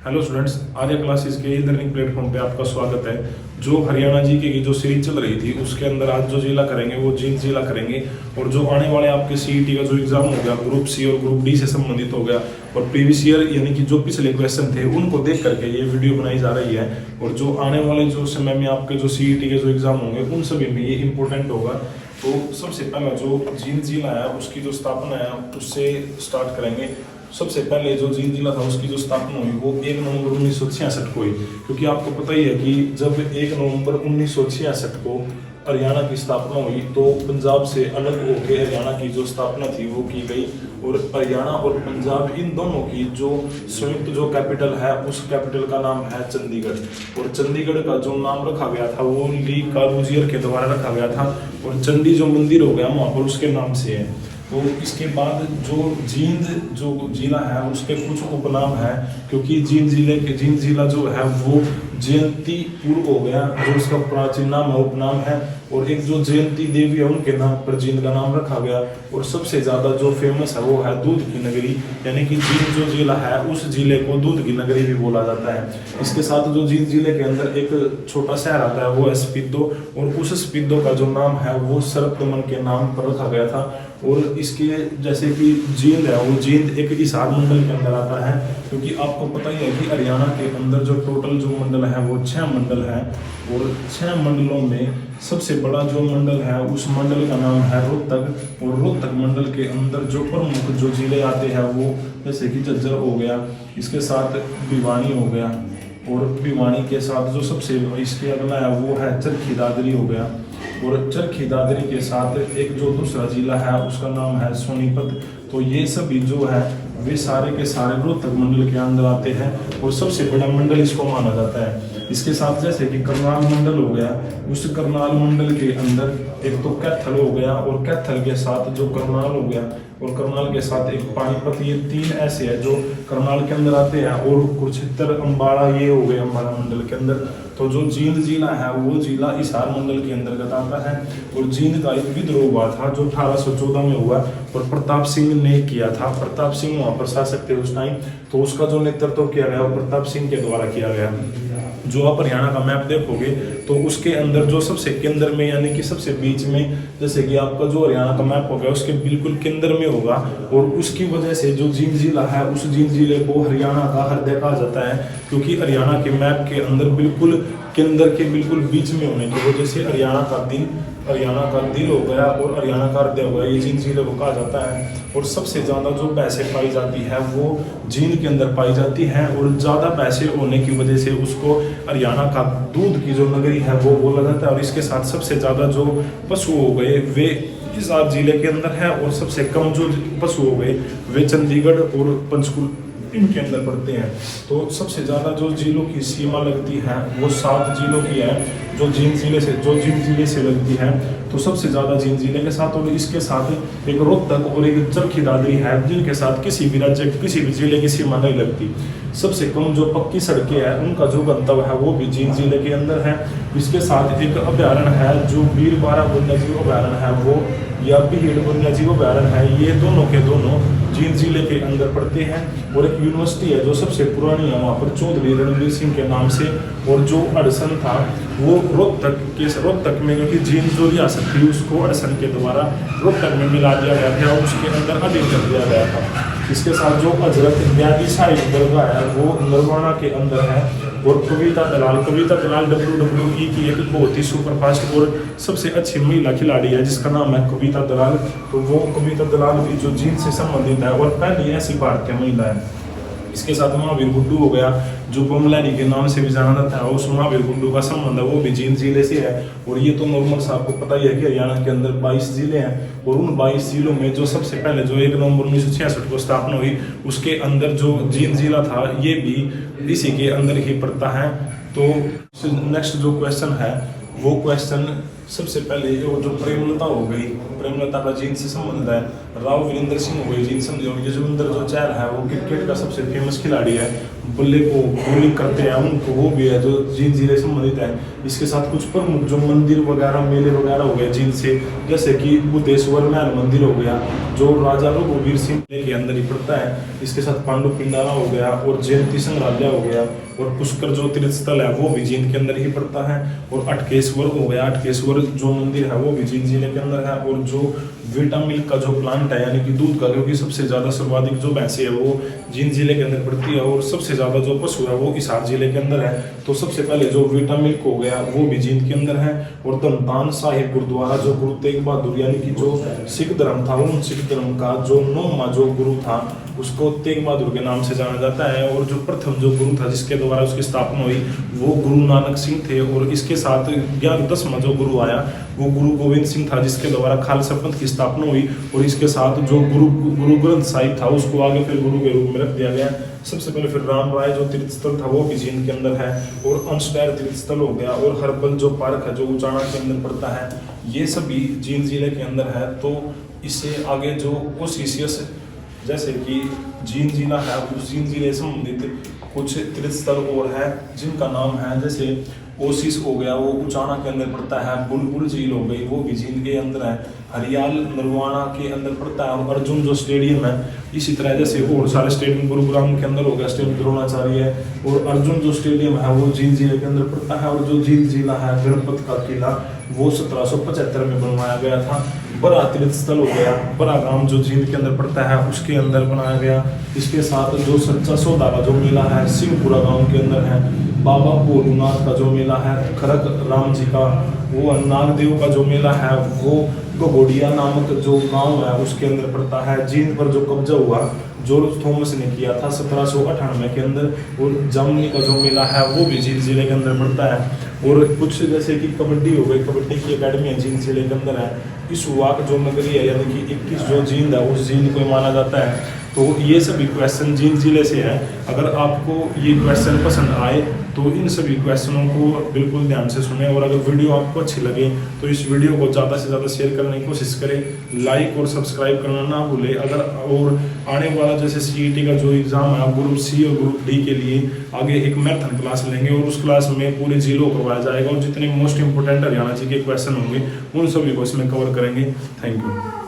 Hello students, Arya classes के e learning platform पे आपका स्वागत है। जो हरियाणा जी की जो सीरीज चल रही थी उसके अंदर आज जो जिला करेंगे वो जींद जिला करेंगे। और जो आने वाले आपके सीईटी का जो एग्जाम हो गया ग्रुप सी और ग्रुप डी से संबंधित हो गया, और प्रीवियस ईयर यानी कि जो पिछले क्वेश्चन थे उनको देख करके ये वीडियो बनाई जा रही है। और जो आने वाले जो समय में आपके जो सीईटी के जो एग्जाम होंगे उन सभी में ये इंपॉर्टेंट होगा। तो सबसे पहला जो जींद जिला है उसकी जो स्थापना है उससे स्टार्ट करेंगे। सबसे पहले जो जींद जिला था उसकी जो स्थापना हुई वो 1 नवंबर 1966 को हुई, क्योंकि आपको पता ही है कि जब 1 नवंबर 1966 को हरियाणा की स्थापना हुई तो पंजाब से अलग होकर हरियाणा की जो स्थापना थी वो की गई। और हरियाणा और पंजाब इन दोनों की जो संयुक्त जो कैपिटल है उस कैपिटल का नाम है चंडीगढ़। और चंडीगढ़ का जो नाम रखा गया था वो ली कारूजियर के द्वारा रखा गया था, और चंडी जो मंदिर हो गया वहाँ पर उसके नाम से है। तो इसके बाद जो जींद जो जिला है उसके कुछ उपनाम है, क्योंकि जींद जिला जो है वो जयंतीपुर हो गया जो उसका प्राचीन नाम है, उपनाम है। और एक जो जयंती देवी है उनके नाम पर जींद का नाम रखा गया। और सबसे ज्यादा जो फेमस है वो है दूध की नगरी, यानी कि जींद जो जिला है उस जिले को दूध की नगरी भी बोला जाता है। इसके साथ जो जींद जिले के अंदर एक छोटा शहर आता है वो है स्पीदो, और उस स्पीदो का जो नाम है वो सरकदमन के नाम पर रखा गया था। और इसके जैसे कि जींद है वो जींद एक हिसार मंडल के अंदर आता है, क्योंकि आपको पता ही है कि हरियाणा के अंदर जो टोटल जो मंडल है वो 6 मंडल है। और 6 मंडलों में सबसे बड़ा जो मंडल है उस मंडल का नाम है रोहतक। और रोहतक मंडल के अंदर जो प्रमुख जो जिले आते हैं वो जैसे कि झज्जर हो गया, इसके साथ भिवानी हो गया, और भिवानी के साथ जो सबसे इसके अगला है वो है चरखी दादरी हो गया। और चरखी दादरी के साथ एक जो दूसरा जिला है उसका नाम है सोनीपत। तो ये सभी जो है वे सारे के सारे रोहतक मंडल के अंदर आते हैं, और सबसे बड़ा मंडल इसको माना जाता है। इसके साथ जैसे कि करनाल मंडल हो गया, उस करनाल मंडल के अंदर एक तो कैथल हो गया, और कैथल के साथ जो करनाल हो गया, और करनाल के साथ एक पानीपत, ये 3 ऐसे हैं जो करनाल के अंदर आते हैं। और कुरुक्षेत्र अम्बाड़ा ये हो गए अम्बाड़ा मंडल के अंदर। तो जो जींद जिला है वो जिला हिसार मंडल के अंतर्गत आता है। और जींद का एक विद्रोह हुआ था जो 1814 में हुआ, और प्रताप सिंह ने किया था। प्रताप सिंह वहाँ पर शासक थे उस टाइम, तो उसका जो नेतृत्व किया गया वो प्रताप सिंह के द्वारा किया गया। जो आप हरियाणा का मैप देखोगे तो उसके अंदर जो सबसे केंद्र में यानी कि सबसे बीच में, जैसे कि आपका जो हरियाणा का मैप होगा उसके बिल्कुल केंद्र में होगा। और उसकी वजह से जो जींद जिला है उस जींद जिले को हरियाणा का हृदय कहा जाता है, क्योंकि हरियाणा के मैप के अंदर बिल्कुल केंद्र के बिल्कुल बीच में होने की वजह से हरियाणा का दिल हो गया और हरियाणा का हृदय हो गया, ये जींद जिले को कहा जाता है। और सबसे ज़्यादा जो पैसे पाई जाती है वो जींद के अंदर पाई जाती है, और ज़्यादा पैसे होने की वजह से उसको हरियाणा का दूध की जो नगरी है वो बोला जाता है। और इसके साथ सबसे ज़्यादा जो पशु हो गए वे हिसार जिले के अंदर है, और सबसे कम जो पशु हो गए वे चंडीगढ़ और पंचकुला इनके अंदर पड़ते हैं। तो सबसे ज़्यादा जो जिलों की सीमा लगती है वो 7 जिलों की है जो जींद जिले से लगती है। तो सबसे ज़्यादा जींद जिले के साथ, और इसके साथ एक रोहतक और एक चरखी दादरी है जिनके साथ किसी भी राज्य किसी भी जिले की सीमा नहीं लगती। सबसे कम जो पक्की सड़कें हैं उनका जो गंतव्य है वो भी जींद जिले के अंदर है। इसके साथ एक अभ्यारण्य है जो वीरबारा वन्यजीव अभ्यारण्य है वो, या भीड़ वन्यजीव अभ्यारण्य है, ये दोनों के दोनों जींद जिले के अंदर पड़ते हैं। और एक यूनिवर्सिटी है जो सबसे पुरानी है वहाँ पर चौधरी रणवीर सिंह के नाम से। और जो अड़सन था वो रोहतक में, क्योंकि जींद जो रियासत थी उसको अड़सन के द्वारा रोहतक में मिला दिया गया था और उसके अंदर अधीन कर दिया गया था। इसके साथ जो हजरत ब्यादी साहिब दरगाह है वो नरवाना के अंदर है। और कविता दलाल WWE की एक बहुत ही सुपरफास्ट और सबसे अच्छी महिला खिलाड़ी है जिसका नाम है कविता दलाल। तो वो कविता दलाल भी जो जींद से संबंधित है और पहली ऐसी भारतीय महिला है। इसके साथ महावीर गुड्डू हो गया जो बमलैनी के नाम से भी जाना जाता है, उस महावीर गुड्डू का संबंध है वो भी जींद जिले से है। और ये तो नॉर्मल सा आपको पता ही है कि हरियाणा के अंदर 22 जिले हैं, और उन 22 जिलों में जो सबसे पहले जो 1 नवंबर 1966 को स्थापना हुई उसके अंदर जो जींद जिला था ये भी इसी के अंदर ही पड़ता है। तो नेक्स्ट जो क्वेश्चन है वो क्वेश्चन सबसे पहले वो जो प्रेमलता हो गई, प्रेमलता का जीन से संबंध है। राव वीरेंद्र सिंह हो गई, जीन समझो। युजवेंद्र जो चहल है वो क्रिकेट का सबसे फेमस खिलाड़ी है, बल्ले को बॉलिंग करते हैं उनको, वो भी है जो जीन जिले से संबंधित है। इसके साथ कुछ प्रमुख जो मंदिर वगैरह मेले वगैरह हो गए जीन से, जैसे कि बुद्धेश्वर महल मंदिर हो गया जो राजा रघुवीर सिंह के अंदर ही पड़ता है। इसके साथ पांडु पिंडारा हो गया और जयंती संग्रहालय हो गया, और पुष्कर जो तीर्थ स्थल है वो भी जींद के अंदर ही पड़ता है। और अटकेश्वर हो गया, अटकेश्वर जो मंदिर है वो भी जींद जिले के अंदर है। और जो वीटा मिल्क का जो प्लांट है यानी कि दूध का, क्योंकि सबसे ज़्यादा सर्वाधिक जो भैंसे है वो जींद जिले के अंदर पड़ती है, और सबसे ज़्यादा जो पशु है वो हिसार जिले के अंदर है। तो सबसे पहले जो वीटा मिल्क हो गया वो भी जींद के अंदर है। और धनतान साहिब गुरुद्वारा जो गुरु तेग बहादुर यानी कि जो सिख धर्म था, उन सिख धर्म का जो 9वां जो गुरु था उसको तेग बहादुर के नाम से जाना जाता है। और जो प्रथम जो गुरु था जिसके द्वारा उसकी स्थापना हुई वो गुरु नानक सिंह थे। और इसके साथ 10वां जो गुरु आया वो गुरु गोविंद सिंह था जिसके द्वारा खालसा पंथ की स्थापना हुई। और इसके साथ जो गुरु ग्रंथ साहिब था उसको आगे फिर गुरु के रूप में रख दिया गया। सबसे पहले फिर राम राय जो तीर्थ स्थल था वो भी जींद के अंदर है। और अंशडायर तीर्थ स्थल हो गया, और हरबल जो पार्क है जो उचाना के अंदर पड़ता है, ये सभी जींद जिले के अंदर है। तो इससे आगे जो ओसिसियस जैसे कि जींद जिला है, उस जींद जिले से संबंधित कुछ तीर्थ स्थल और है जिनका नाम है, जैसे ओसिस हो गया वो उचाना के अंदर पड़ता है। बुलबुल झील हो गई वो भी जींद के अंदर है। हरियाल नरवाना के अंदर पड़ता है। और अर्जुन जो स्टेडियम है, इसी तरह जैसे और सारे स्टेडियम गुरुग्राम के अंदर हो गया स्टेडियम द्रोणाचार्य है। और अर्जुन जो स्टेडियम है वो जींद जिले के अंदर पड़ता है। और जो जींद जिला है गणपत का किला वो 1775 में बनवाया गया था। बड़ा तीर्थ स्थल हो गया बड़ा गांव जो जींद के अंदर पड़ता है उसके अंदर बनाया गया। इसके साथ जो सच्चा सौदा का जो मेला है सिंहपुरा गांव के अंदर है। बाबा भोलूनाथ का जो मेला है खरक राम जी का, वो नागदेव का जो मेला है वो गगोडिया नामक जो गांव है उसके अंदर पड़ता है। जींद पर जो कब्जा हुआ जॉर्ज थॉमस ने किया था 1798 के अंदर। और जामुनी का जो मेला है वो भी जींद जिले के अंदर पड़ता है। और कुछ जैसे कि कबड्डी हो गई, कबड्डी की अकेडमी है जींद जिले के अंदर है। इस वाक जो नगरी है यानी कि 21 जो जींद है उस जींद को माना जाता है। तो ये सभी क्वेश्चन जींद जिले से है। अगर आपको ये क्वेश्चन पसंद आए तो इन सभी क्वेश्चनों को बिल्कुल ध्यान से सुने। और अगर वीडियो आपको अच्छी लगे तो इस वीडियो को ज़्यादा से ज़्यादा शेयर करने की कोशिश करें। लाइक और सब्सक्राइब करना ना भूलें। अगर और आने वाला जैसे CET का जो एग्ज़ाम है ग्रुप C और ग्रुप D के लिए आगे एक मैथन क्लास लेंगे, और उस क्लास में पूरे जीरो करवाया जाएगा। और जितने मोस्ट इंपोर्टेंट हरियाणा जी के क्वेश्चन होंगे उन सभी को इसमें कवर करेंगे। Thank you.